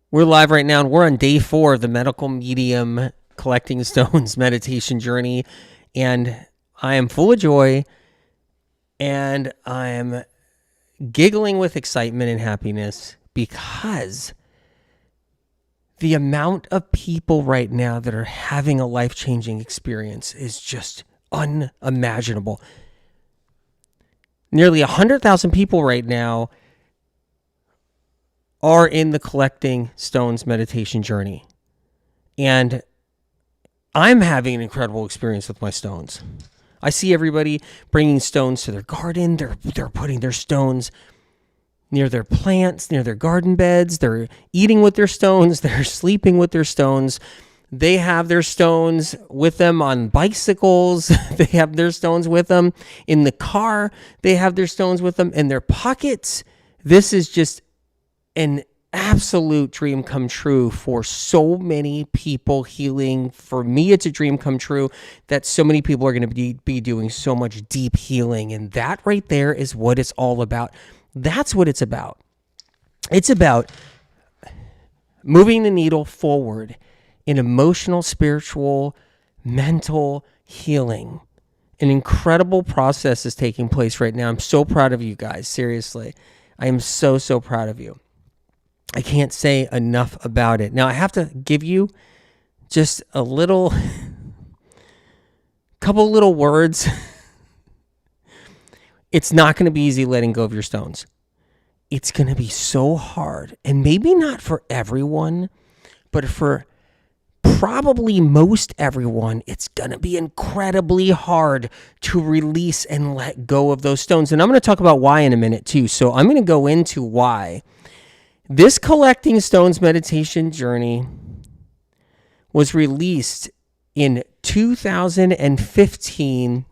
We're live right now, and we're on day 4 of the medical medium collecting stones meditation journey. And I am full of joy, and I'm giggling with excitement and happiness because the amount of people right now that are having a life-changing experience is just unimaginable. Nearly 100,000 people right now are in the collecting stones meditation journey. And I'm having an incredible experience with my stones. I see everybody bringing stones to their garden. They're putting their stones near their plants, near their garden beds. They're eating with their stones. They're sleeping with their stones. They have their stones with them on bicycles. They have their stones with them in the car. They have their stones with them in their pockets. This is just an absolute dream come true for so many people healing. For me, it's a dream come true that so many people are going to be doing so much deep healing. And that right there is what it's all about. That's what it's about. It's about moving the needle forward in emotional, spiritual, mental healing. An incredible process is taking place right now. I'm so proud of you guys. Seriously. I am so proud of you. I can't say enough about it. Now, I have to give you just a couple little words. It's not going to be easy letting go of your stones. It's going to be so hard. And maybe not for everyone, but for probably most everyone, it's going to be incredibly hard to release and let go of those stones. And I'm going to talk about why in a minute too. So I'm going to go into why. This collecting stones meditation journey was released in 2015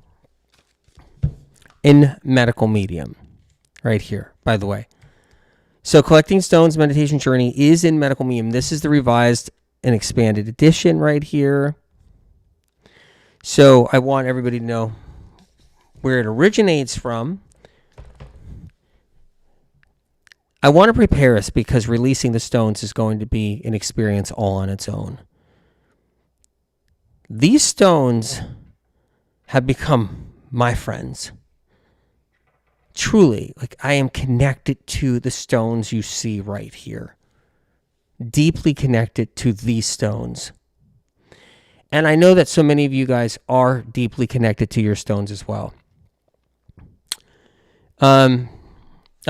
in Medical Medium, right here, by the way. So collecting stones meditation journey is in Medical Medium. This is the revised and expanded edition right here. So I want everybody to know where it originates from. I want to prepare us because releasing the stones is going to be an experience all on its own. These stones have become my friends. Truly, like I am connected to the stones you see right here. Deeply connected to these stones. And I know that so many of you guys are deeply connected to your stones as well. I'm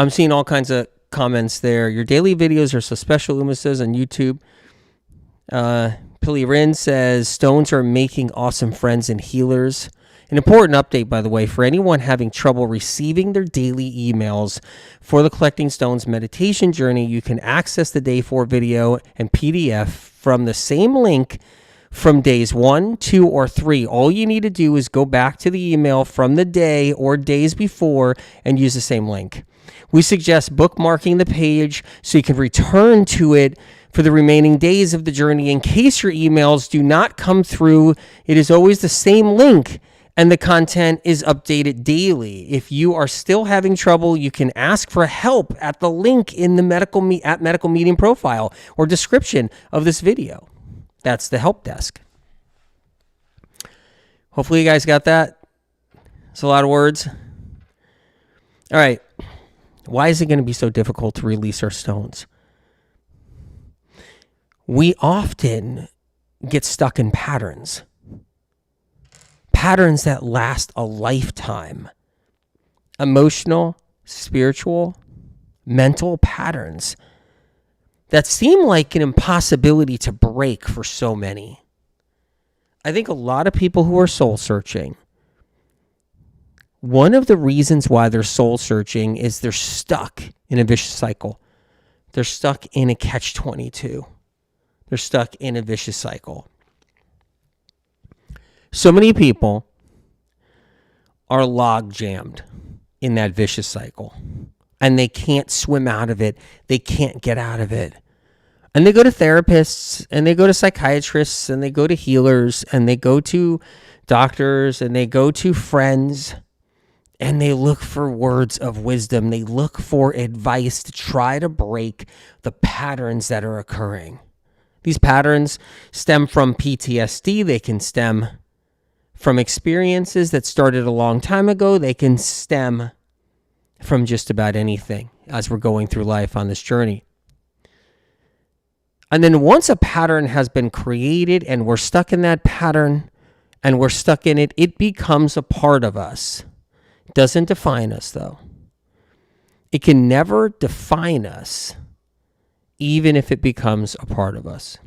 seeing all kinds of comments there. Your daily videos are so special, Uma says on YouTube. Pili Rin says, stones are making awesome friends and healers. An important update, by the way, for anyone having trouble receiving their daily emails for the Collecting Stones meditation journey, you can access the day 4 video and PDF from the same link from days 1, 2, or 3. All you need to do is go back to the email from the day or days before and use the same link. We suggest bookmarking the page so you can return to it for the remaining days of the journey in case your emails do not come through. It is always the same link and the content is updated daily. If you are still having trouble, you can ask for help at the link in the Medical Medium profile or description of this video. That's the help desk. Hopefully you guys got that. It's a lot of words. All right. Why is it going to be so difficult to release our stones? We often get stuck in patterns. Patterns that last a lifetime. Emotional, spiritual, mental patterns that seem like an impossibility to break for so many. I think a lot of people who are soul searching, one of the reasons why they're soul searching is they're stuck in a vicious cycle. They're stuck in a catch-22. They're stuck in a vicious cycle. So many people are log jammed in that vicious cycle and they can't swim out of it. They can't get out of it. And they go to therapists and they go to psychiatrists and they go to healers and they go to doctors and they go to friends and they look for words of wisdom. They look for advice to try to break the patterns that are occurring. These patterns stem from PTSD. They can stem from experiences that started a long time ago. They can stem from just about anything as we're going through life on this journey. And then once a pattern has been created and we're stuck in that pattern and we're stuck in it, it becomes a part of us. It doesn't define us, though. It can never define us, even if it becomes a part of us.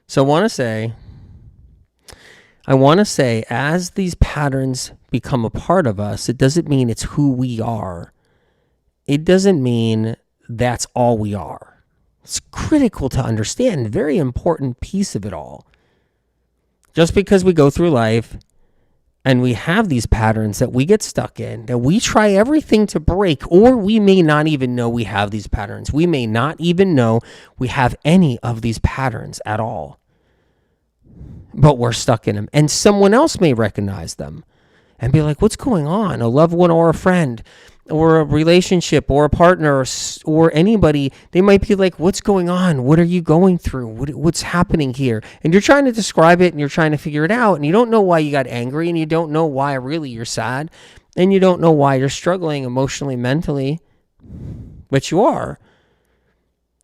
So I want to say, as these patterns become a part of us, it doesn't mean it's who we are. It doesn't mean that's all we are. It's critical to understand, very important piece of it all. Just because we go through life and we have these patterns that we get stuck in, that we try everything to break, or we may not even know we have these patterns. We may not even know we have any of these patterns at all. But we're stuck in them. And someone else may recognize them and be like, what's going on? A loved one or a friend or a relationship or a partner or anybody, they might be like, what's going on? What are you going through? What's happening here? And you're trying to describe it and you're trying to figure it out. And you don't know why you got angry, and you don't know why really you're sad, and you don't know why you're struggling emotionally, mentally, but you are.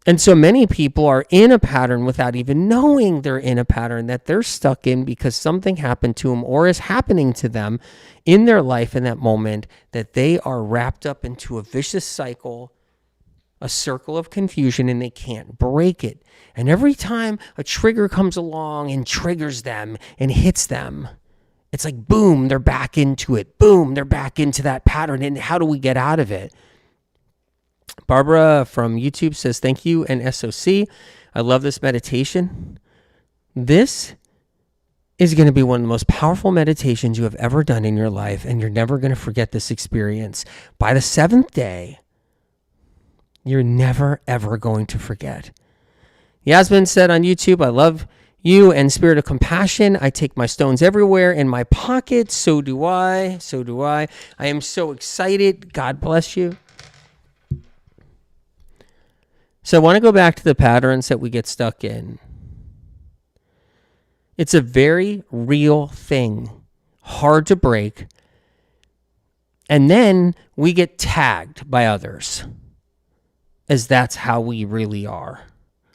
And so many people are in a pattern without even knowing they're in a pattern that they're stuck in because something happened to them or is happening to them in their life in that moment, that they are wrapped up into a vicious cycle, a circle of confusion, and they can't break it. And every time a trigger comes along and triggers them and hits them, it's like, boom, they're back into it. Boom, they're back into that pattern. And how do we get out of it? Barbara from YouTube says, thank you, and SOC. I love this meditation. This is going to be one of the most powerful meditations you have ever done in your life, and you're never going to forget this experience. By the 7th day, you're never, ever going to forget. Yasmin said on YouTube, I love you and spirit of compassion. I take my stones everywhere in my pocket. So do I. So do I. I am so excited. God bless you. So I want to go back to the patterns that we get stuck in. It's a very real thing, hard to break. And then we get tagged by others as that's how we really are.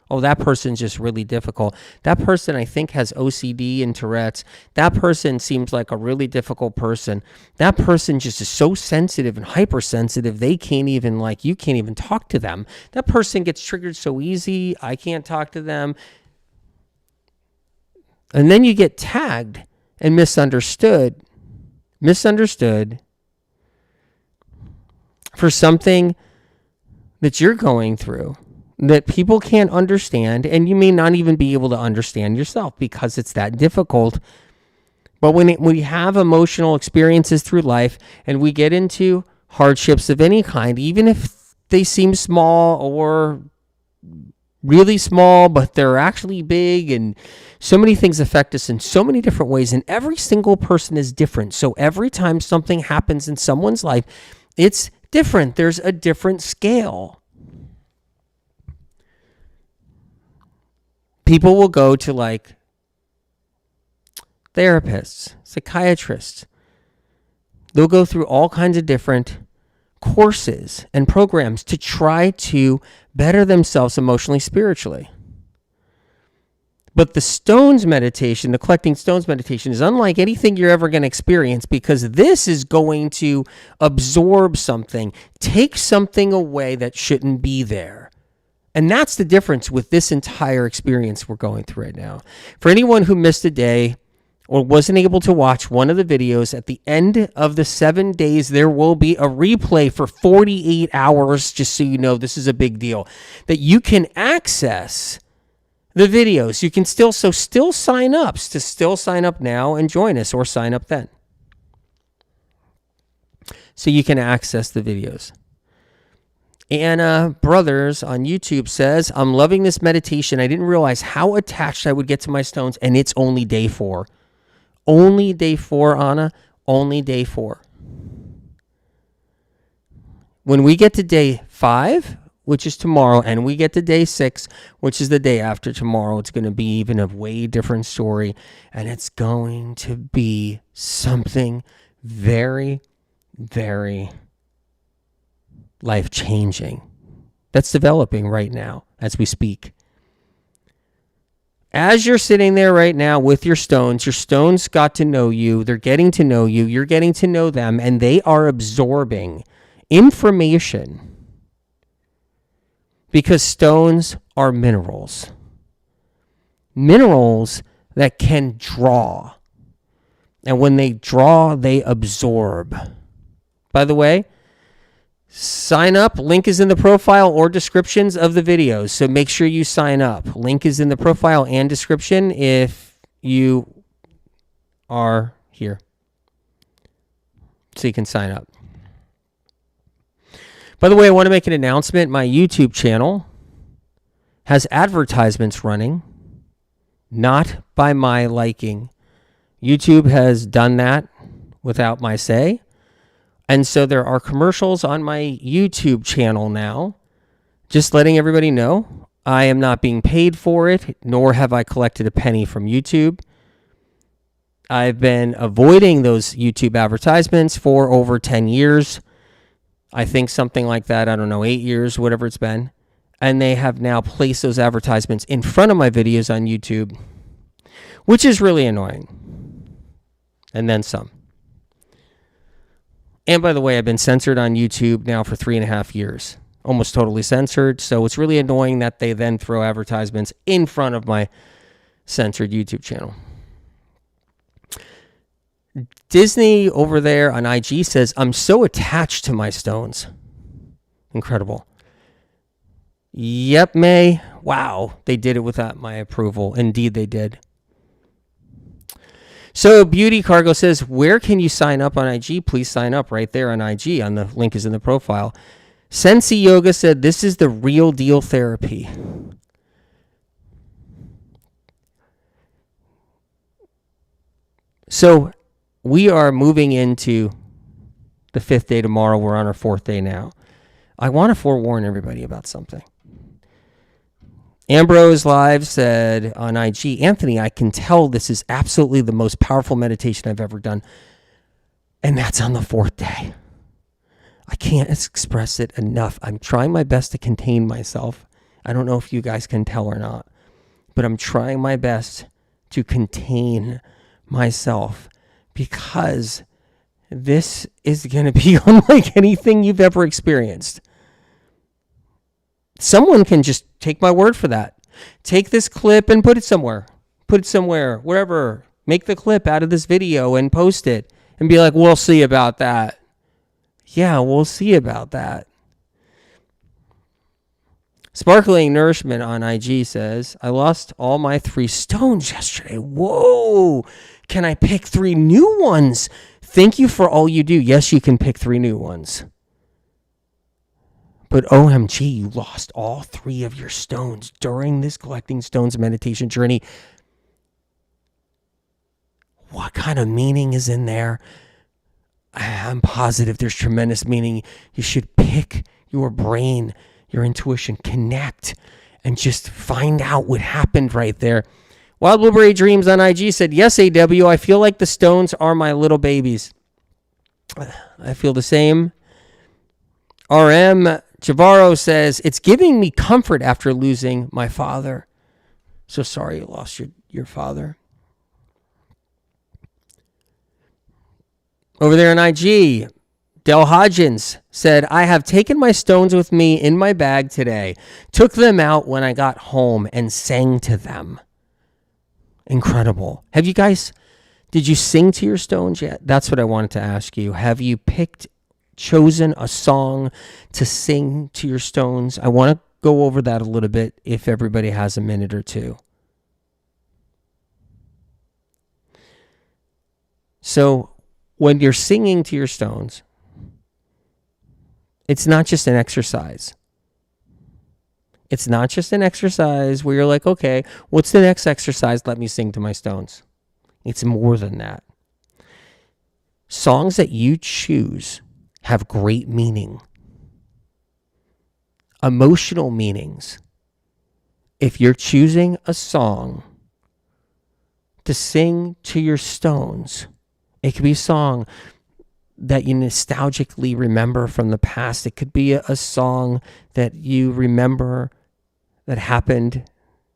Oh, that person's just really difficult. That person, I think, has OCD and Tourette's. That person seems like a really difficult person. That person just is so sensitive and hypersensitive, they can't even, you can't even talk to them. That person gets triggered so easy, I can't talk to them. And then you get tagged and misunderstood for something that you're going through, that people can't understand, and you may not even be able to understand yourself because it's that difficult. But when we have emotional experiences through life and we get into hardships of any kind, even if they seem small or really small, but they're actually big, and so many things affect us in so many different ways, and every single person is different. So every time something happens in someone's life, it's different. There's a different scale. People will go to therapists, psychiatrists. They'll go through all kinds of different courses and programs to try to better themselves emotionally, spiritually. But the stones meditation, the collecting stones meditation, is unlike anything you're ever going to experience, because this is going to absorb something, take something away that shouldn't be there. And that's the difference with this entire experience we're going through right now. For anyone who missed a day or wasn't able to watch one of the videos, at the end of the 7 days, there will be a replay for 48 hours, just so you know. This is a big deal, that you can access the videos. You can still sign up, sign up now and join us, or sign up then. So you can access the videos. Anna Brothers on YouTube says, I'm loving this meditation. I didn't realize how attached I would get to my stones, and it's only day 4. Only day 4, Anna. Only day 4. When we get to day 5, which is tomorrow, and we get to day 6, which is the day after tomorrow, it's going to be even a way different story, and it's going to be something very, very life-changing that's developing right now as we speak. As you're sitting there right now with your stones got to know you, they're getting to know you, you're getting to know them, and they are absorbing information because stones are minerals. Minerals that can draw. And when they draw, they absorb. By the way, sign up. Link is in the profile or descriptions of the videos. So make sure you sign up. Link is in the profile and description if you are here. So you can sign up. By the way, I want to make an announcement. My YouTube channel has advertisements running, not by my liking. YouTube has done that without my say. And so there are commercials on my YouTube channel now. Just letting everybody know, I am not being paid for it, nor have I collected a penny from YouTube. I've been avoiding those YouTube advertisements for over 10 years. I think something like that, I don't know, 8 years, whatever it's been. And they have now placed those advertisements in front of my videos on YouTube, which is really annoying. And then some. And by the way, I've been censored on YouTube now for 3.5 years. Almost totally censored. So it's really annoying that they then throw advertisements in front of my censored YouTube channel. Disney over there on IG says, I'm so attached to my stones. Incredible. Yep, May. Wow. They did it without my approval. Indeed, they did. So Beauty Cargo says, where can you sign up on IG? Please sign up right there on IG. On the link is in the profile. Sensi Yoga said, this is the real deal therapy. So we are moving into the 5th day tomorrow. We're on our 4th day now. I want to forewarn everybody about something. Ambrose Live said on IG, Anthony, I can tell this is absolutely the most powerful meditation I've ever done. And that's on the 4th day. I can't express it enough. I'm trying my best to contain myself. I don't know if you guys can tell or not, but I'm trying my best to contain myself because this is going to be unlike anything you've ever experienced. Someone can just take my word for that. Take this clip and put it somewhere. Put it somewhere, wherever. Make the clip out of this video and post it and be like, we'll see about that. Yeah, we'll see about that. Sparkling Nourishment on IG says, I lost all my 3 stones yesterday. Whoa. Can I pick 3 new ones? Thank you for all you do. Yes, you can pick 3 new ones. But OMG, you lost all 3 of your stones during this collecting stones meditation journey. What kind of meaning is in there? I'm positive there's tremendous meaning. You should pick your brain, your intuition, connect, and just find out what happened right there. Wild Blueberry Dreams on IG said, yes, AW, I feel like the stones are my little babies. I feel the same. RM Javaro says, it's giving me comfort after losing my father. So sorry you lost your father. Over there on IG, Del Hodgins said, I have taken my stones with me in my bag today. Took them out when I got home and sang to them. Incredible. Did you sing to your stones yet? That's what I wanted to ask you. Have you chosen a song to sing to your stones? I want to go over that a little bit if everybody has a minute or two. So when you're singing to your stones, It's not just an exercise. It's not just an exercise where you're like, okay, what's the next exercise? Let me sing to my stones. It's more than that. Songs that you choose have great meaning, emotional meanings. If you're choosing a song to sing to your stones, it could be a song that you nostalgically remember from the past. It could be a song that you remember that happened.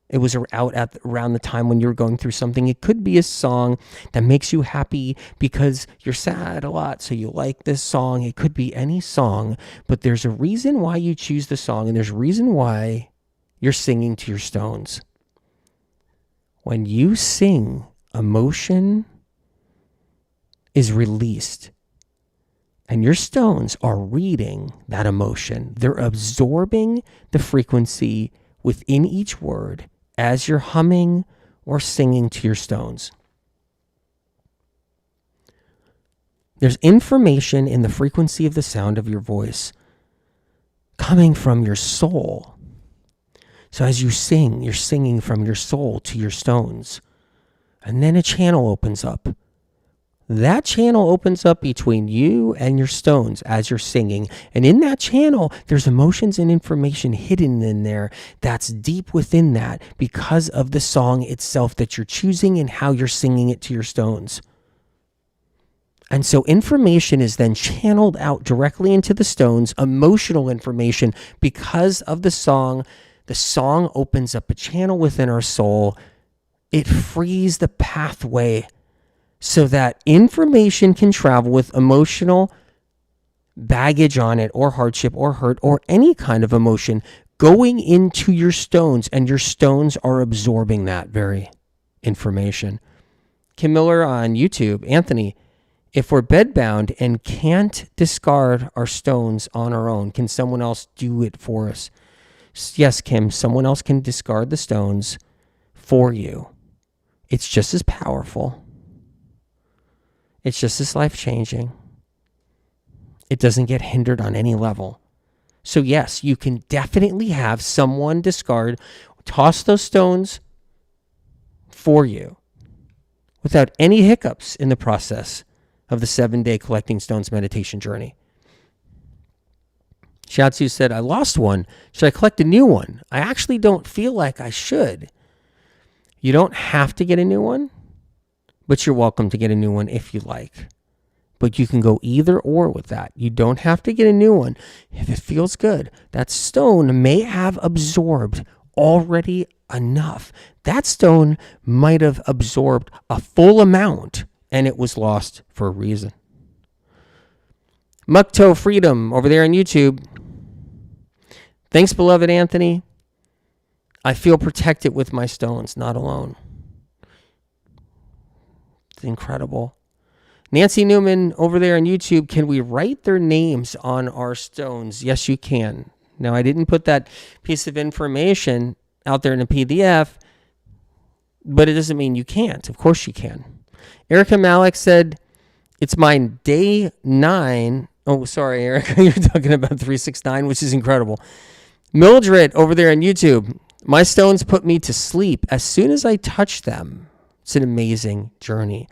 It was out at around the time when you were going through something. It could be a song that makes you happy because you're sad a lot, so you like this song. It could be any song, but there's a reason why you choose the song, and there's a reason why you're singing to your stones. When you sing, emotion is released, and your stones are reading that emotion. They're absorbing the frequency within each word as you're humming or singing to your stones. There's information in the frequency of the sound of your voice coming from your soul. So as you sing, you're singing from your soul to your stones. And then a channel opens up. That channel opens up between you and your stones as you're singing. And in that channel, there's emotions and information hidden in there that's deep within that because of the song itself that you're choosing and how you're singing it to your stones. And so information is then channeled out directly into the stones, emotional information, because of the song. The song opens up a channel within our soul. It frees the pathway so that information can travel with emotional baggage on it, or hardship, or hurt, or any kind of emotion going into your stones, and your stones are absorbing that very information. Kim Miller on YouTube, Anthony, if we're bedbound and can't discard our stones on our own, can someone else do it for us? Yes, Kim, someone else can discard the stones for you. It's just as powerful. It's just as life-changing. It doesn't get hindered on any level. So yes, you can definitely have someone toss those stones for you without any hiccups in the process of the 7-day collecting stones meditation journey. Shatsu said, I lost one. Should I collect a new one? I actually don't feel like I should. You don't have to get a new one, but you're welcome to get a new one if you like. But you can go either or with that. You don't have to get a new one. If it feels good, that stone may have absorbed already enough. That stone might have absorbed a full amount, and it was lost for a reason. Mucktoe Freedom over there on YouTube. Thanks, beloved Anthony. I feel protected with my stones, not alone. It's incredible. Nancy Newman over there on YouTube, can we write their names on our stones? Yes, you can. Now, I didn't put that piece of information out there in a PDF, but it doesn't mean you can't. Of course you can. Erica Malik said, it's my day 9. Oh, sorry, Erica, you're talking about 369, which is incredible. Mildred over there on YouTube, my stones put me to sleep as soon as I touch them. It's an amazing journey.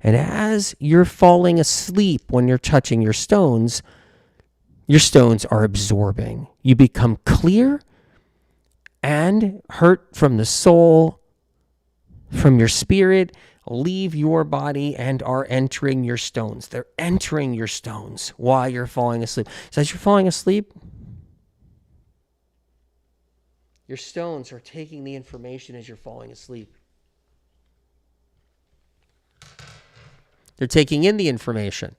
And as you're falling asleep when you're touching your stones are absorbing. You become clear and hurt from the soul, from your spirit, leave your body and are entering your stones. They're entering your stones while you're falling asleep. So as you're falling asleep, your stones are taking the information as you're falling asleep. They're taking in the information.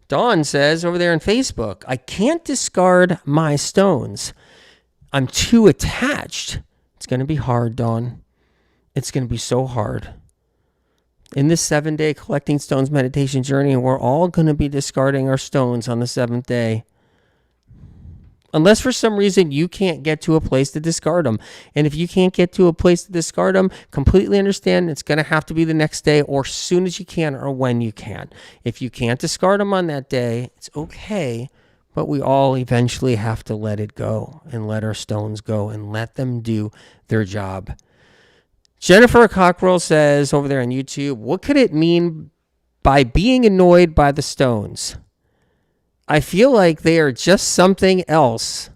Dawn says over there on Facebook, I can't discard my stones. I'm too attached. It's going to be hard, Dawn. It's going to be so hard. In this 7-day collecting stones meditation journey, we're all going to be discarding our stones on the 7th day. Unless for some reason you can't get to a place to discard them. And if you can't get to a place to discard them, completely understand it's going to have to be the next day or as soon as you can or when you can. If you can't discard them on that day, it's okay. But we all eventually have to let it go and let our stones go and let them do their job. Jennifer Cockrell says over there on YouTube, what could it mean by being annoyed by the stones? I feel like they are just something else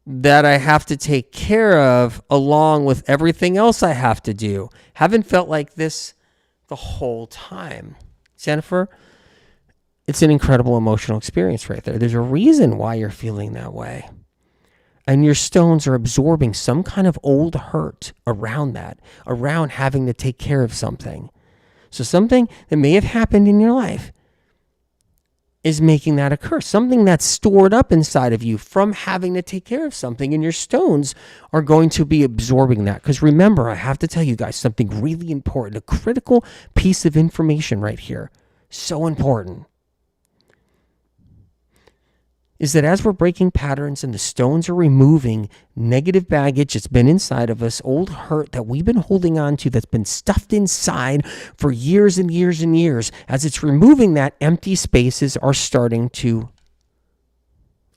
that I have to take care of along with everything else I have to do. Haven't felt like this the whole time. Jennifer, it's an incredible emotional experience right there. There's a reason why you're feeling that way. And your stones are absorbing some kind of old hurt around that, around having to take care of something. So something that may have happened in your life is making that occur. Something that's stored up inside of you from having to take care of something, and your stones are going to be absorbing that. Because remember, I have to tell you guys something really important, a critical piece of information right here. So important. Is that as we're breaking patterns and the stones are removing negative baggage that's been inside of us, old hurt that we've been holding on to that's been stuffed inside for years and years and years, as it's removing that, empty spaces are starting to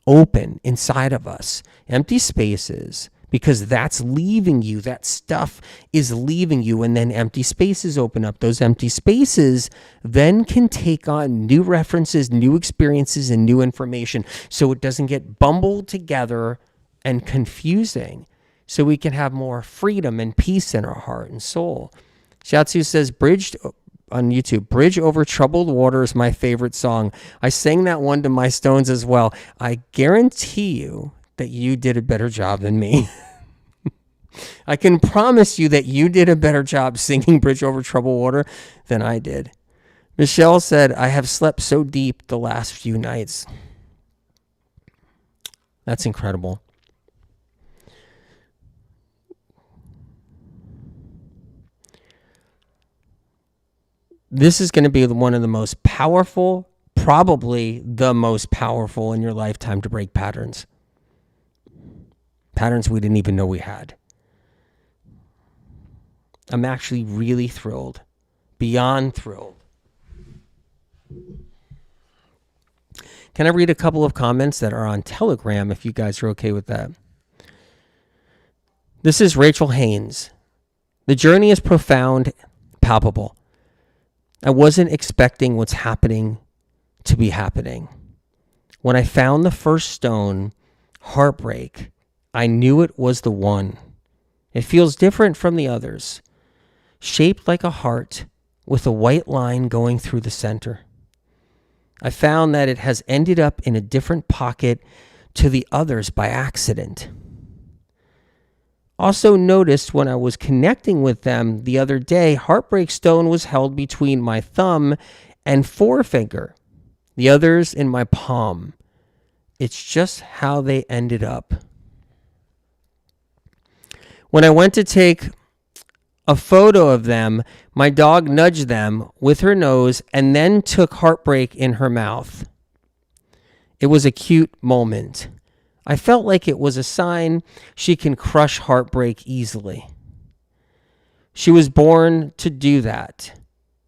open inside of us. Empty spaces, because that's leaving you. That stuff is leaving you, and then empty spaces open up. Those empty spaces then can take on new references, new experiences, and new information, so it doesn't get bumbled together and confusing, so we can have more freedom and peace in our heart and soul. Shatsu says, bridged on YouTube, Bridge Over Troubled Water is my favorite song. I sang that one to my stones as well. I guarantee you that you did a better job than me. I can promise you that you did a better job singing Bridge Over Troubled Water than I did. Michelle said, I have slept so deep the last few nights. That's incredible. This is going to be one of the most powerful, probably the most powerful in your lifetime to break patterns. Patterns we didn't even know we had. I'm actually really thrilled, beyond thrilled. Can I read a couple of comments that are on Telegram if you guys are okay with that? This is Rachel Haynes. The journey is profound, palpable. I wasn't expecting what's happening to be happening. When I found the first stone, heartbreak, I knew it was the one. It feels different from the others. Shaped like a heart with a white line going through the center. I found that it has ended up in a different pocket to the others by accident. Also noticed when I was connecting with them the other day, heartbreak stone was held between my thumb and forefinger. The others in my palm. It's just how they ended up. When I went to take a photo of them, my dog nudged them with her nose and then took heartbreak in her mouth. It was a cute moment. I felt like it was a sign she can crush heartbreak easily. She was born to do that.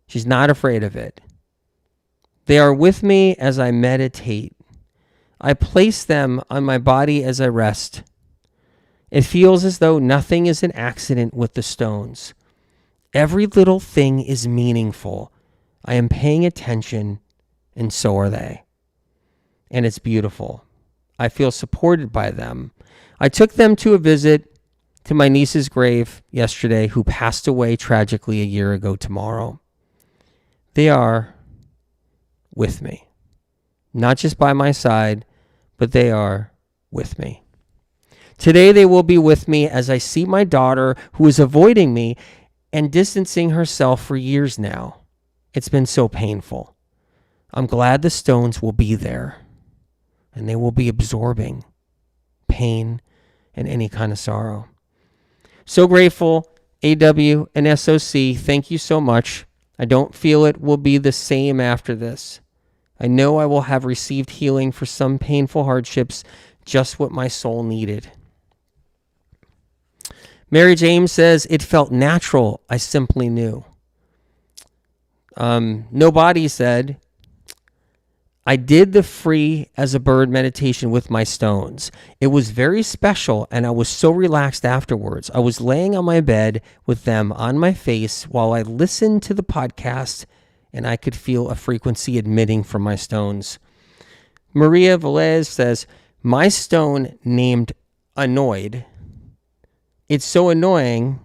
She's not afraid of it. They are with me as I meditate. I place them on my body as I rest. It feels as though nothing is an accident with the stones. Every little thing is meaningful. I am paying attention, and so are they. And it's beautiful. I feel supported by them. I took them to a visit to my niece's grave yesterday, who passed away tragically a year ago tomorrow. They are with me. Not just by my side, but they are with me. Today they will be with me as I see my daughter, who is avoiding me and distancing herself for years now. It's been so painful. I'm glad the stones will be there, and they will be absorbing pain and any kind of sorrow. So grateful, AW and SOC. Thank you so much. I don't feel it will be the same after this. I know I will have received healing for some painful hardships, just what my soul needed. Mary James says, it felt natural. I simply knew. Nobody said, I did the free as a bird meditation with my stones. It was very special, and I was so relaxed afterwards. I was laying on my bed with them on my face while I listened to the podcast, and I could feel a frequency emitting from my stones. Maria Velez says, my stone named Annoyed. It's so annoying.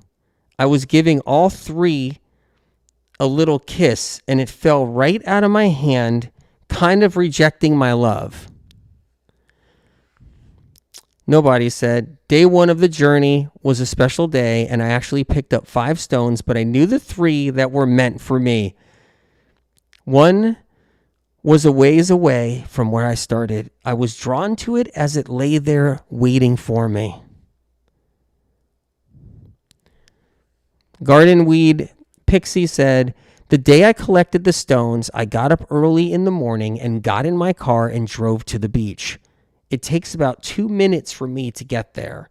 I was giving all three a little kiss, and it fell right out of my hand, kind of rejecting my love. Nobody said, day one of the journey was a special day, and I actually picked up 5 stones, but I knew the 3 that were meant for me. One was a ways away from where I started. I was drawn to it as it lay there waiting for me. Garden Weed Pixie said, the day I collected the stones, I got up early in the morning and got in my car and drove to the beach. It takes about 2 minutes for me to get there.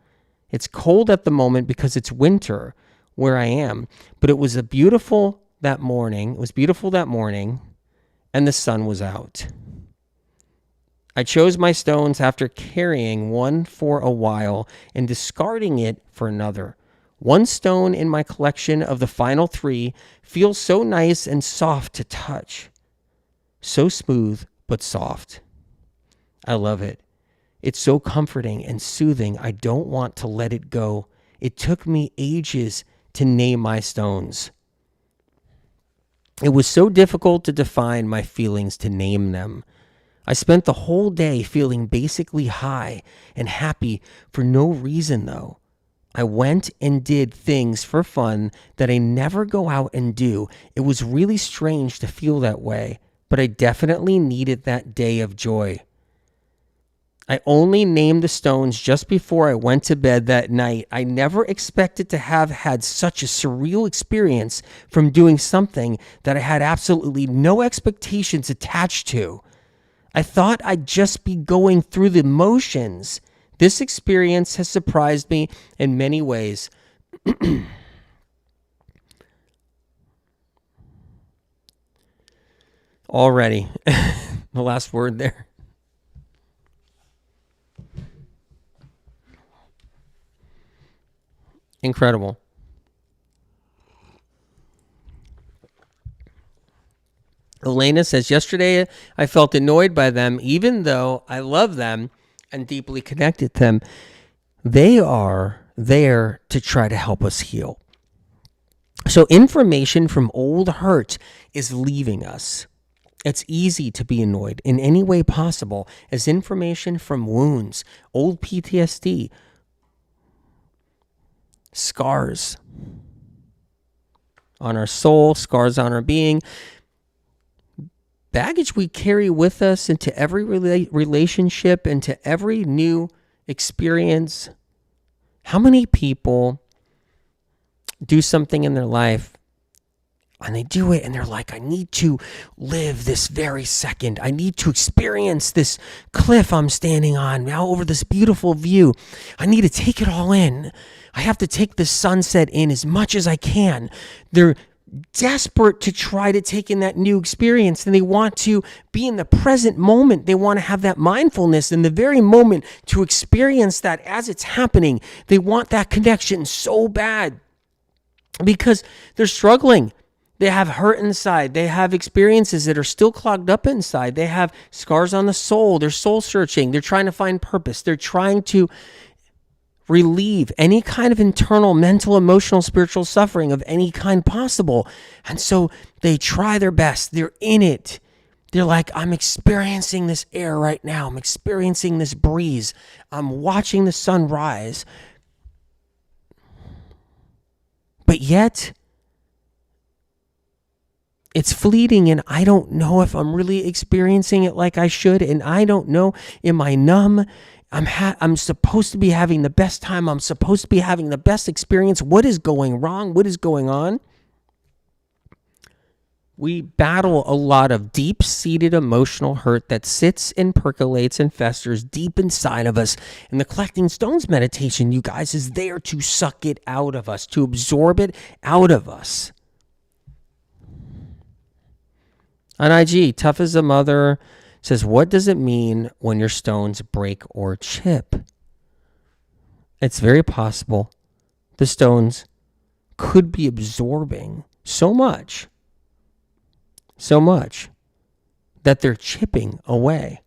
It's cold at the moment because it's winter where I am, but it was beautiful that morning. It was beautiful that morning, and the sun was out. I chose my stones after carrying one for a while and discarding it for another. One stone in my collection of the final 3 feels so nice and soft to touch. So smooth, but soft. I love it. It's so comforting and soothing. I don't want to let it go. It took me ages to name my stones. It was so difficult to define my feelings to name them. I spent the whole day feeling basically high and happy for no reason, though. I went and did things for fun that I never go out and do. It was really strange to feel that way, but I definitely needed that day of joy. I only named the stones just before I went to bed that night. I never expected to have had such a surreal experience from doing something that I had absolutely no expectations attached to. I thought I'd just be going through the motions. This experience has surprised me in many ways. Already, the last word there. Incredible. Elena says, yesterday I felt annoyed by them, even though I love them and deeply connected to them. They are there to try to help us heal. So information from old hurt is leaving us. It's easy to be annoyed in any way possible as information from wounds, old PTSD, scars on our soul, scars on our being, baggage we carry with us into every relationship, into every new experience. How many people do something in their life and they do it and they're like, I need to live this very second. I need to experience this cliff I'm standing on now over this beautiful view. I need to take it all in. I have to take the sunset in as much as I can. They're desperate to try to take in that new experience, and they want to be in the present moment. They want to have that mindfulness in the very moment to experience that as it's happening. They want that connection so bad because they're struggling. They have hurt inside. They have experiences that are still clogged up inside. They have scars on the soul. They're soul searching. They're trying to find purpose. They're trying to relieve any kind of internal, mental, emotional, spiritual suffering of any kind possible. And so they try their best. They're in it. They're like, I'm experiencing this air right now. I'm experiencing this breeze. I'm watching the sun rise. But yet, it's fleeting, and I don't know if I'm really experiencing it like I should, and I don't know, am I numb? I'm supposed to be having the best time. I'm supposed to be having the best experience. What is going wrong? What is going on? We battle a lot of deep-seated emotional hurt that sits and percolates and festers deep inside of us. And the collecting stones meditation, you guys, is there to suck it out of us, to absorb it out of us. On IG, Tough as a Mother says, what does it mean when your stones break or chip? It's very possible the stones could be absorbing so much that they're chipping away.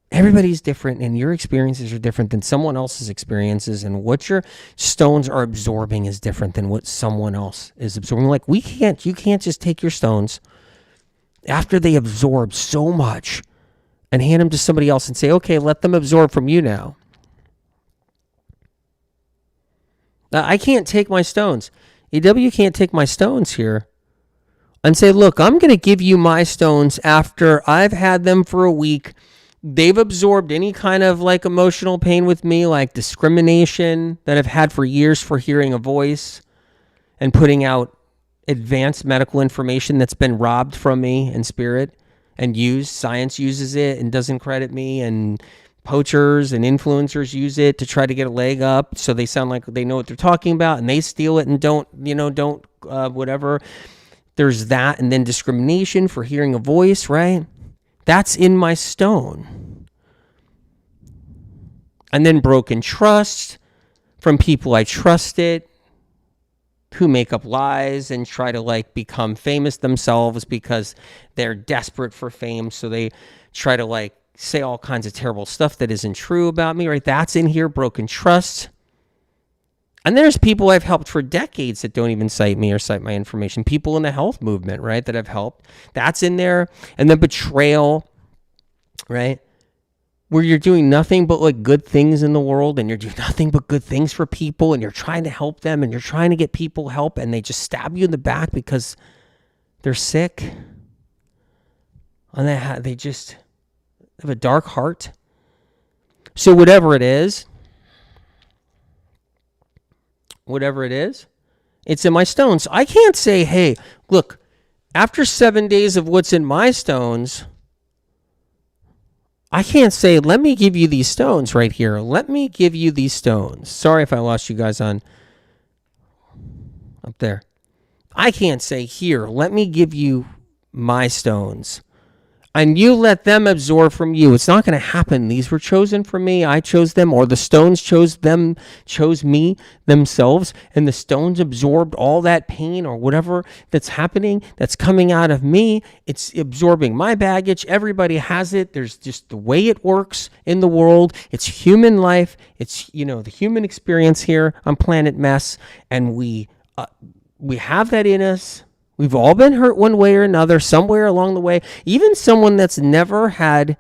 Everybody's different, and your experiences are different than someone else's experiences, and what your stones are absorbing is different than what someone else is absorbing. Like, you can't just take your stones after they absorb so much and hand them to somebody else and say, okay, let them absorb from you now. I can't take my stones. EW can't take my stones here and say, look, I'm going to give you my stones after I've had them for a week. They've absorbed any kind of like emotional pain with me, like discrimination that I've had for years for hearing a voice and putting out advanced medical information that's been robbed from me in spirit and used. Science uses it and doesn't credit me, and poachers and influencers use it to try to get a leg up so they sound like they know what they're talking about, and they steal it and don't whatever. There's that, and then discrimination for hearing a voice, right? That's in my stone. And then broken trust from people I trusted who make up lies and try to like become famous themselves because they're desperate for fame. So they try to like say all kinds of terrible stuff that isn't true about me, right? That's in here, broken trust. And there's people I've helped for decades that don't even cite me or cite my information. People in the health movement, right, that I've helped. That's in there. And then betrayal, right? Where you're doing nothing but like good things in the world, and you're doing nothing but good things for people, and you're trying to help them, and you're trying to get people help, and they just stab you in the back because they're sick. And they just have a dark heart. So whatever it is, it's in my stones. I can't say, hey, look, after 7 days of what's in my stones, I can't say, let me give you these stones right here. Let me give you these stones. Sorry if I lost you guys on up there. I can't say, here, let me give you my stones, and you let them absorb from you. It's not going to happen. These were chosen for me. I chose them, or the stones chose me themselves, and the stones absorbed all that pain or whatever that's happening, that's coming out of me. It's absorbing my baggage. Everybody has it. There's just the way it works in the world. It's human life. It's, the human experience here on planet Mess, and we have that in us. We've all been hurt one way or another, somewhere along the way. Even someone that's never had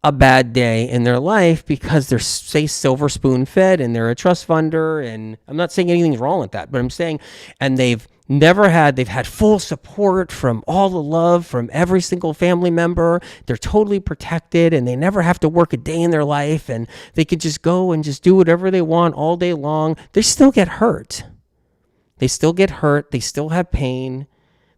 a bad day in their life because they're, say, silver spoon fed and they're a trust funder. And I'm not saying anything's wrong with that, but I'm saying, and they've had full support from all the love from every single family member. They're totally protected, and they never have to work a day in their life, and they could just go and just do whatever they want all day long. They still get hurt. They still get hurt. They still have pain.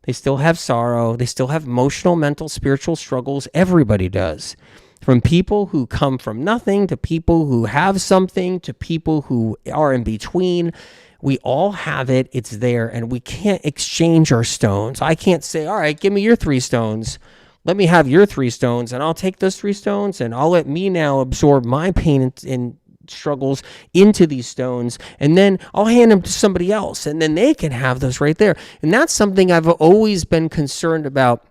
They still have sorrow. They still have emotional, mental, spiritual struggles. Everybody does. From people who come from nothing to people who have something to people who are in between. We all have it. It's there, and we can't exchange our stones. I can't say, all right, give me your 3 stones. Let me have your 3 stones, and I'll take those 3 stones, and I'll let me now absorb my pain and struggles into these stones, and then I'll hand them to somebody else, and then they can have those right there. And that's something I've always been concerned about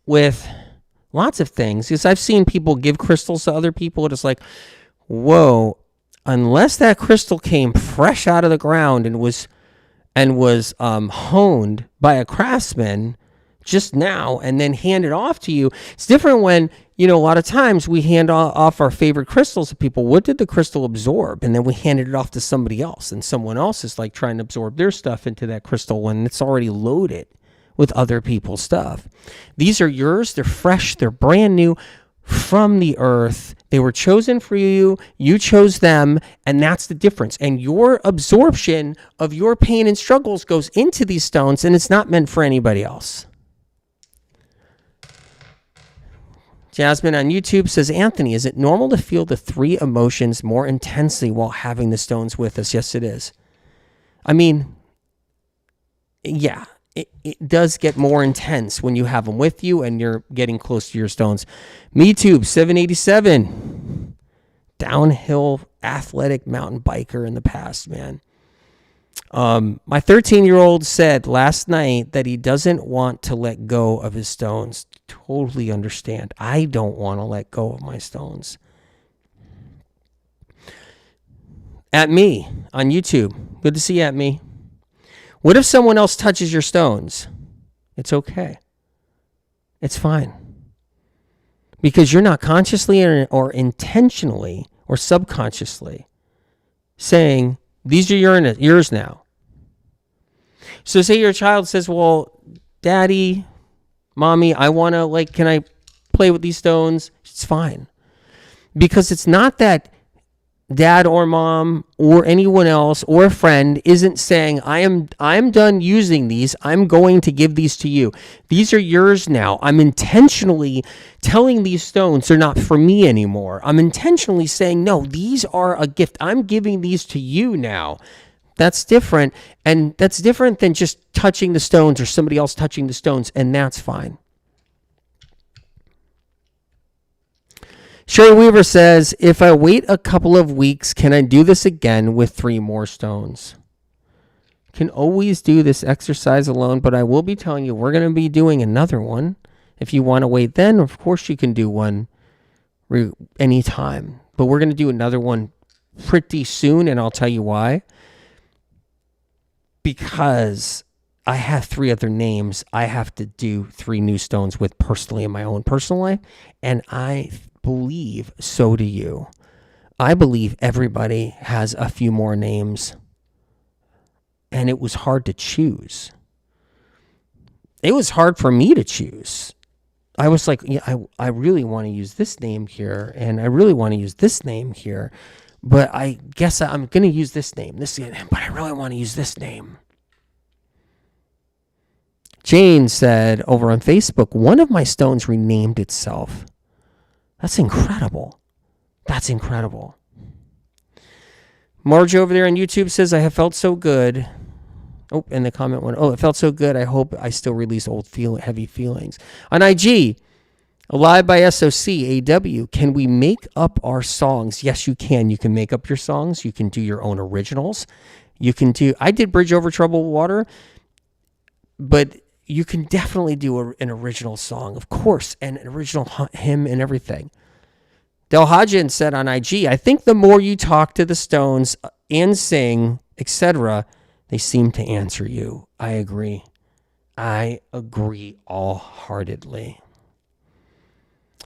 with lots of things, because I've seen people give crystals to other people. It's like, whoa, unless that crystal came fresh out of the ground and was honed by a craftsman just now and then handed off to you. It's different when, a lot of times we hand off our favorite crystals to people. What did the crystal absorb? And then we handed it off to somebody else, and someone else is like trying to absorb their stuff into that crystal when it's already loaded with other people's stuff. These are yours. They're fresh. They're brand new. from the earth. They were chosen for you. You chose them. And that's the difference. And your absorption of your pain and struggles goes into these stones, and it's not meant for anybody else. Jasmine on YouTube says, Anthony, is it normal to feel the 3 emotions more intensely while having the stones with us? Yes, it is. I mean, yeah, it does get more intense when you have them with you and you're getting close to your stones. MeTube 787, downhill athletic mountain biker in the past, man. My 13-year-old said last night that he doesn't want to let go of his stones. Totally understand. I don't want to let go of my stones. At me on YouTube. Good to see you, at me. What if someone else touches your stones? It's okay. It's fine. Because you're not consciously or intentionally or subconsciously saying, these are yours now. So say your child says, well, Daddy, Mommy, I want to, can I play with these stones? It's fine. Because it's not that Dad or Mom or anyone else or a friend isn't saying, I'm done using these. I'm going to give these to you. These are yours now. I'm intentionally telling these stones they're not for me anymore. I'm intentionally saying, no, these are a gift. I'm giving these to you now. That's different. And that's different than just touching the stones or somebody else touching the stones. And that's fine. Sherry Weaver says, if I wait a couple of weeks, can I do this again with 3 more stones? Can always do this exercise alone, but I will be telling you, we're going to be doing another one. If you want to wait then, of course you can do one anytime. But we're going to do another one pretty soon, and I'll tell you why. Because I have 3 other names I have to do 3 new stones with personally in my own personal life. And I believe so do you. I believe everybody has a few more names. And it was hard to choose. It was hard for me to choose. I was like, yeah, I really want to use this name here. And I really want to use this name here. But I guess I'm going to use this name. But I really want to use this name. Jane said over on Facebook, one of my stones renamed itself. That's incredible. That's incredible. Marge over there on YouTube says, I have felt so good. Oh, and the comment went, it felt so good. I hope I still release old heavy feelings. On IG, Alive by SOC, AW, can we make up our songs? Yes, you can. You can make up your songs. You can do your own originals. I did Bridge Over Troubled Water, but you can definitely do an original song, of course, and an original hymn and everything. Del Hodgin said on IG, I think the more you talk to the stones and sing, etc., they seem to answer you. I agree. I agree all-heartedly.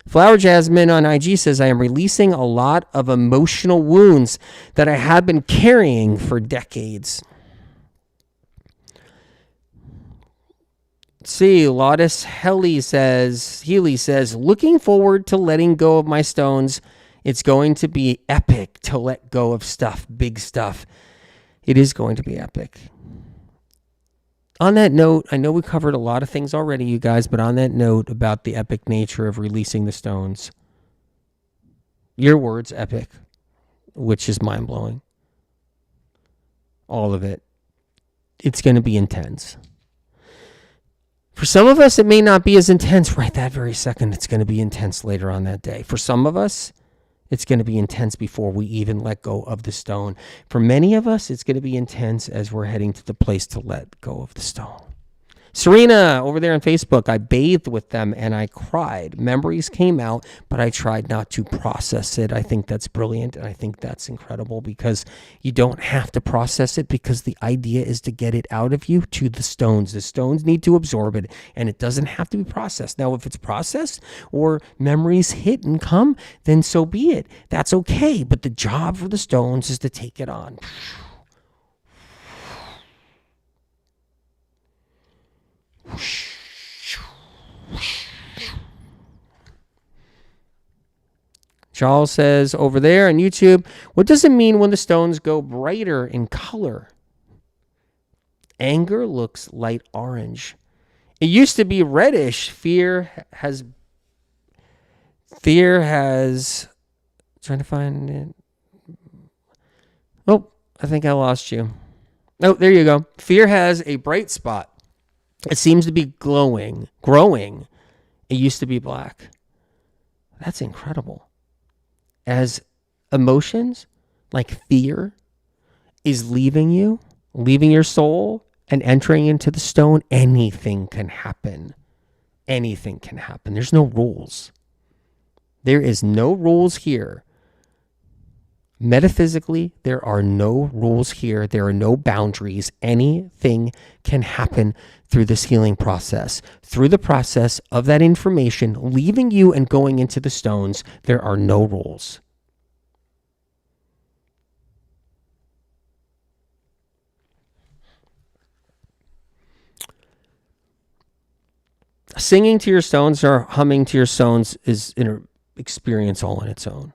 Flower Jasmine on IG says, I am releasing a lot of emotional wounds that I have been carrying for decades. Let's see, Laudis Healy says, looking forward to letting go of my stones. It's going to be epic to let go of stuff, big stuff. It is going to be epic. On that note, I know we covered a lot of things already, you guys, but on that note about the epic nature of releasing the stones, your words, epic, which is mind-blowing. All of it. It's going to be intense. For some of us, it may not be as intense right that very second. It's going to be intense later on that day. For some of us, it's going to be intense before we even let go of the stone. For many of us, it's going to be intense as we're heading to the place to let go of the stone. Serena, over there on Facebook, I bathed with them and I cried. Memories came out, but I tried not to process it. I think that's brilliant, and I think that's incredible because you don't have to process it, because the idea is to get it out of you to the stones. The stones need to absorb it, and it doesn't have to be processed. Now, if it's processed or memories hit and come, then so be it. That's okay, but the job for the stones is to take it on. Charles says over there on YouTube, what does it mean when the stones go brighter in color? Anger looks light orange. It used to be reddish. Fear has, trying to find it. Oh, I think I lost you. Oh, there you go. Fear has a bright spot. It seems to be growing. It used to be black. That's incredible. As emotions like fear is leaving you, leaving your soul and entering into the stone, anything can happen. Anything can happen. There's no rules. There is no rules here. Metaphysically, there are no rules here. There are no boundaries. Anything can happen through this healing process. Through the process of that information leaving you and going into the stones, there are no rules. Singing to your stones or humming to your stones is an experience all on its own.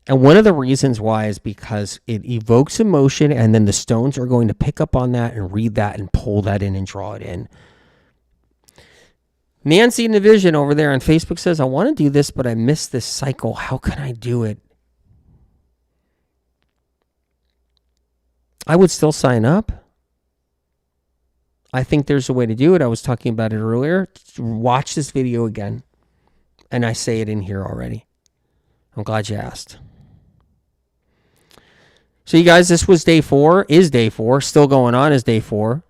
And one of the reasons why is because it evokes emotion, and then the stones are going to pick up on that and read that and pull that in and draw it in. Nancy Navision over there on Facebook says, I want to do this, but I missed this cycle. How can I do it? I would still sign up. I think there's a way to do it. I was talking about it earlier. Watch this video again. And I say it in here already. I'm glad you asked. So you guys, this was day 4, still going on as day 4.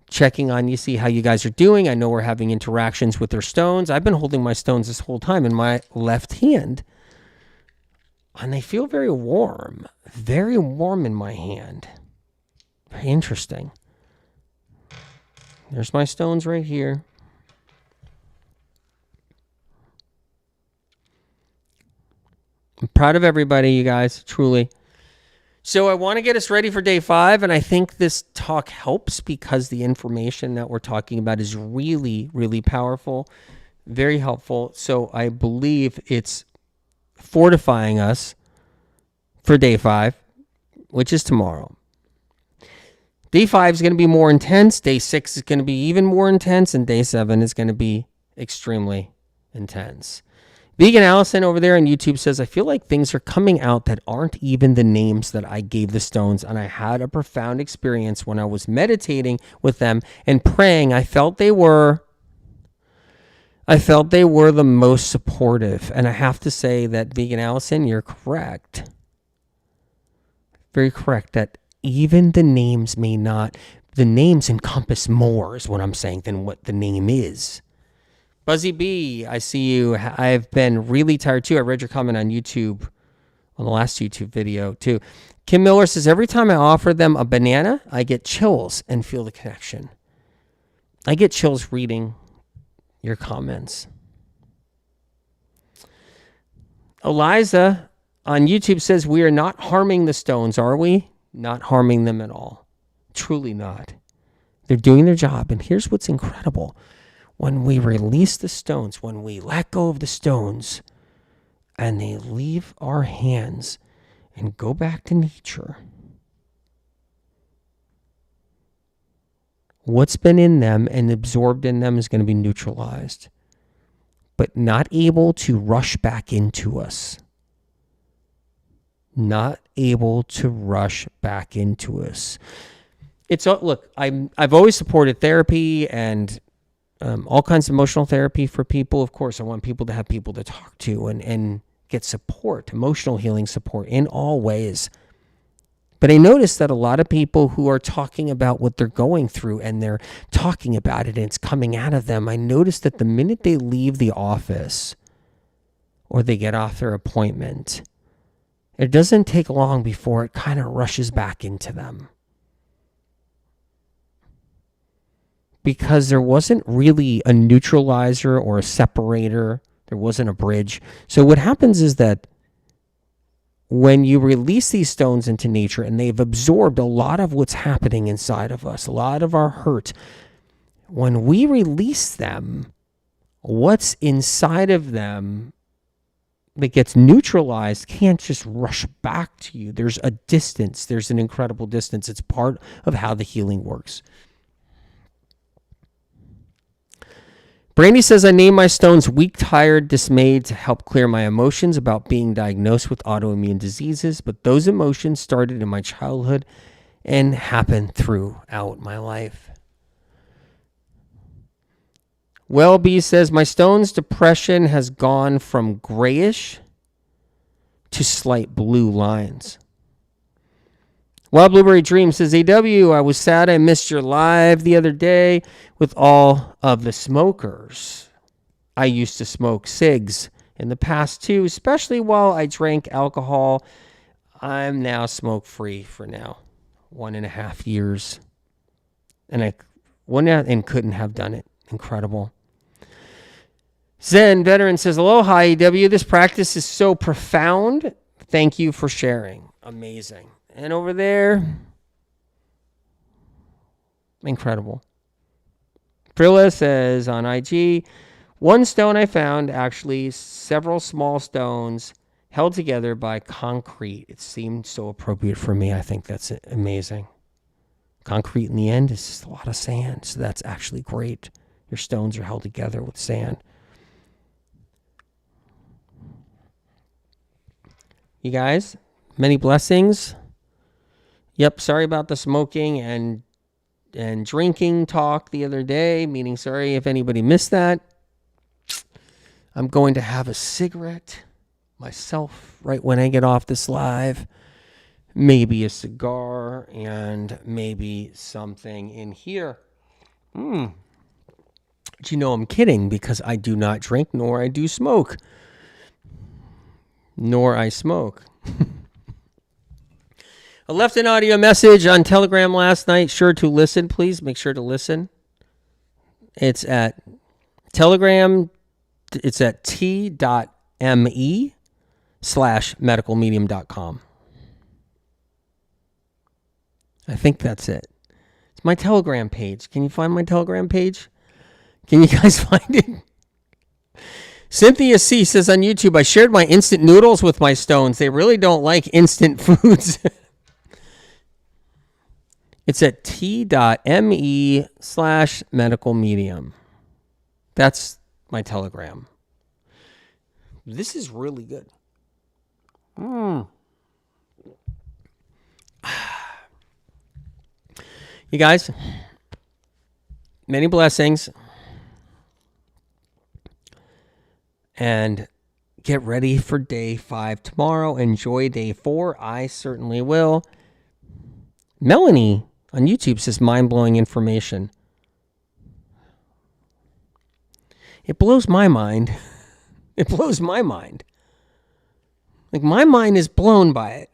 Checking on you, see how you guys are doing. I know we're having interactions with their stones. I've been holding my stones this whole time in my left hand. And they feel very warm in my hand. Very interesting. There's my stones right here. I'm proud of everybody, you guys, truly. So I want to get us ready for day 5, and I think this talk helps because the information that we're talking about is really, really powerful, very helpful. So I believe it's fortifying us for day 5, which is tomorrow. Day 5 is going to be more intense. Day 6 is going to be even more intense, and day 7 is going to be extremely intense. Vegan Allison over there on YouTube says, I feel like things are coming out that aren't even the names that I gave the stones, and I had a profound experience when I was meditating with them and praying. I felt they were the most supportive, and I have to say that, Vegan Allison, you're correct. Very correct that even the names the names encompass more is what I'm saying than what the name is. Buzzy B, I see you. I've been really tired too. I read your comment on YouTube, on the last YouTube video too. Kim Miller says, every time I offer them a banana, I get chills and feel the connection. I get chills reading your comments. Eliza on YouTube says, we are not harming the stones, are we? Not harming them at all. Truly not. They're doing their job. And here's what's incredible. When we release the stones, when we let go of the stones, and they leave our hands and go back to nature, what's been in them and absorbed in them is going to be neutralized, but not able to rush back into us. Not able to rush back into us. Look, I've always supported therapy and all kinds of emotional therapy for people. Of course, I want people to have people to talk to and get support, emotional healing support in all ways. But I noticed that a lot of people who are talking about what they're going through and they're talking about it and it's coming out of them, I noticed that the minute they leave the office or they get off their appointment, it doesn't take long before it kind of rushes back into them. Because there wasn't really a neutralizer or a separator. There wasn't a bridge. So what happens is that when you release these stones into nature and they've absorbed a lot of what's happening inside of us, a lot of our hurt, when we release them, what's inside of them that gets neutralized can't just rush back to you. There's a distance. There's an incredible distance. It's part of how the healing works. Brandy says, I named my stones weak, tired, dismayed to help clear my emotions about being diagnosed with autoimmune diseases. But those emotions started in my childhood and happened throughout my life. Wellbe says, my stones depression has gone from grayish to slight blue lines. Wild Blueberry Dream says, AW, I was sad I missed your live the other day with all of the smokers. I used to smoke cigs in the past too, especially while I drank alcohol. I'm now smoke free for now 1.5 years. And I couldn't have done it. Incredible. Zen Veteran says, aloha, EW. This practice is so profound. Thank you for sharing. Amazing. And over there, incredible. Prilla says on IG, one stone I found, actually several small stones held together by concrete. It seemed so appropriate for me. I think that's amazing. Concrete in the end is just a lot of sand, so that's actually great. Your stones are held together with sand. You guys, many blessings. Yep, sorry about the smoking and drinking talk the other day, meaning sorry if anybody missed that. I'm going to have a cigarette myself right when I get off this live. Maybe a cigar and maybe something in here. But you know I'm kidding because I do not drink nor I do smoke. Nor I smoke. I left an audio message on Telegram last night. Sure to listen, please. Make sure to listen. It's at Telegram. It's at t.me/medicalmedium.com. I think that's it. It's my Telegram page. Can you find my Telegram page? Can you guys find it? Cynthia C says on YouTube, I shared my instant noodles with my stones. They really don't like instant foods. It's at t.me/medicalmedium. That's my Telegram. This is really good. You guys, many blessings. And get ready for day 5 tomorrow. Enjoy day 4. I certainly will. Melanie on YouTube says mind-blowing information. It blows my mind. It blows my mind. Like, my mind is blown by it.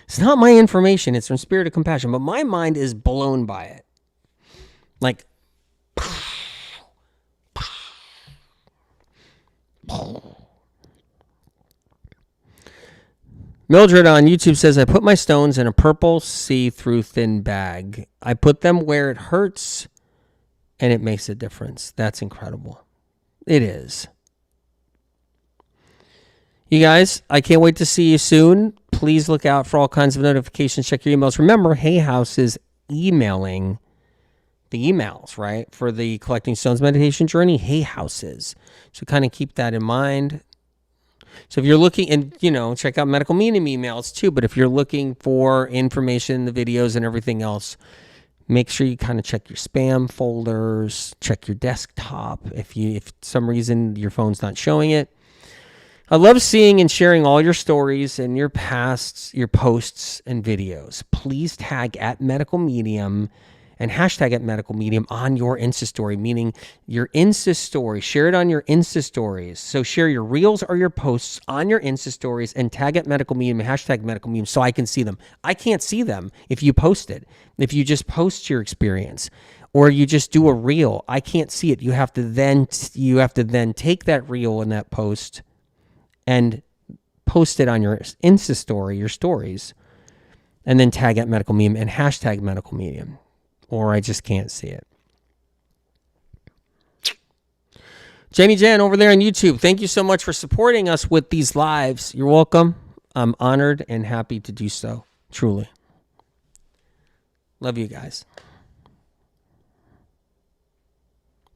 It's not my information. It's from Spirit of Compassion. But my mind is blown by it. Like, Mildred on YouTube says, I put my stones in a purple see-through thin bag. I put them where it hurts, and it makes a difference. That's incredible. It is. You guys, I can't wait to see you soon. Please look out for all kinds of notifications. Check your emails. Remember, Hay House is emailing the emails, right? For the Collecting Stones Meditation Journey, Hay House is. So kind of keep that in mind. So if you're looking, and check out Medical Medium emails too, but if you're looking for information, the videos and everything else, make sure you kind of check your spam folders, check your desktop. If some reason your phone's not showing it. I love seeing and sharing all your stories and your posts and videos. Please tag at Medical Medium and hashtag at Medical Medium on your Insta story, meaning your Insta story. Share it on your Insta stories. So share your reels or your posts on your Insta stories and tag at Medical Medium and hashtag Medical Medium so I can see them. I can't see them if you post it. If you just post your experience or you just do a reel, I can't see it. You have to then take that reel and that post and post it on your Insta story, your stories, and then tag at Medical Medium and hashtag Medical Medium. Or I just can't see it. Jamie Jan over there on YouTube, thank you so much for supporting us with these lives. You're welcome. I'm honored and happy to do so. Truly. Love you guys.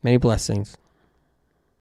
Many blessings.